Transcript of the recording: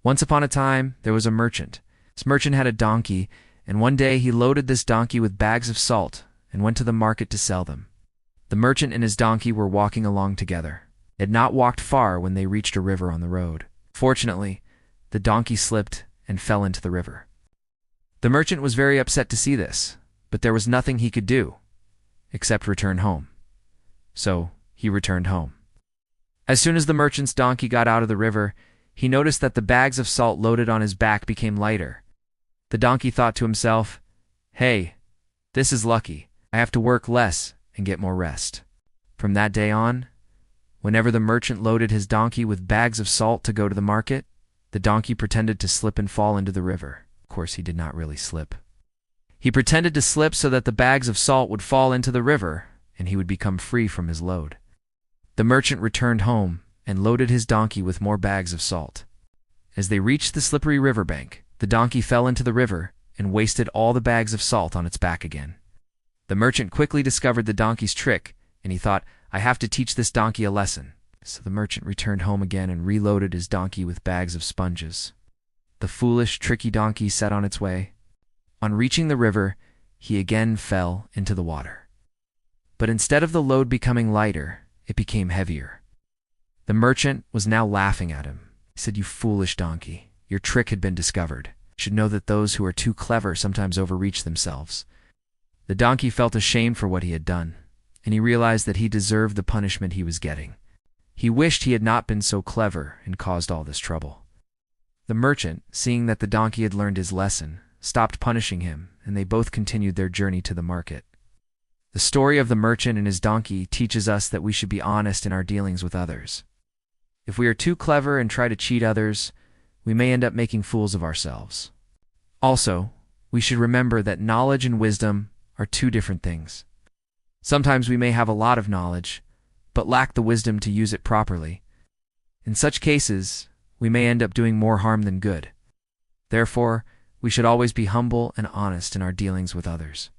Once upon a time, there was a merchant. This merchant had a donkey, and one day he loaded this donkey with bags of salt and went to the market to sell them. The merchant and his donkey were walking along together. They had not walked far when they reached a river on the road. Fortunately, the donkey slipped and fell into the river. The merchant was very upset to see this, but there was nothing he could do except return home. So he returned home. As soon as the merchant's donkey got out of the river, he noticed that the bags of salt loaded on his back became lighter. The donkey thought to himself, "Hey, this is lucky. I have to work less and get more rest." From that day on, whenever the merchant loaded his donkey with bags of salt to go to the market, the donkey pretended to slip and fall into the river. Of course, he did not really slip. He pretended to slip so that the bags of salt would fall into the river, and he would become free from his load. The merchant returned home and loaded his donkey with more bags of salt. As they reached the slippery riverbank, the donkey fell into the river and wasted all the bags of salt on its back again. The merchant quickly discovered the donkey's trick, and he thought, "I have to teach this donkey a lesson." So the merchant returned home again and reloaded his donkey with bags of sponges. The foolish, tricky donkey set on its way. On reaching the river, he again fell into the water. But instead of the load becoming lighter, it became heavier. The merchant was now laughing at him. He said, "You foolish donkey, your trick had been discovered. You should know that those who are too clever sometimes overreach themselves." The donkey felt ashamed for what he had done, and he realized that he deserved the punishment he was getting. He wished he had not been so clever and caused all this trouble. The merchant, seeing that the donkey had learned his lesson, stopped punishing him, and they both continued their journey to the market. The story of the merchant and his donkey teaches us that we should be honest in our dealings with others. If we are too clever and try to cheat others, we may end up making fools of ourselves. Also, we should remember that knowledge and wisdom are two different things. Sometimes we may have a lot of knowledge, but lack the wisdom to use it properly. In such cases, we may end up doing more harm than good. Therefore, we should always be humble and honest in our dealings with others.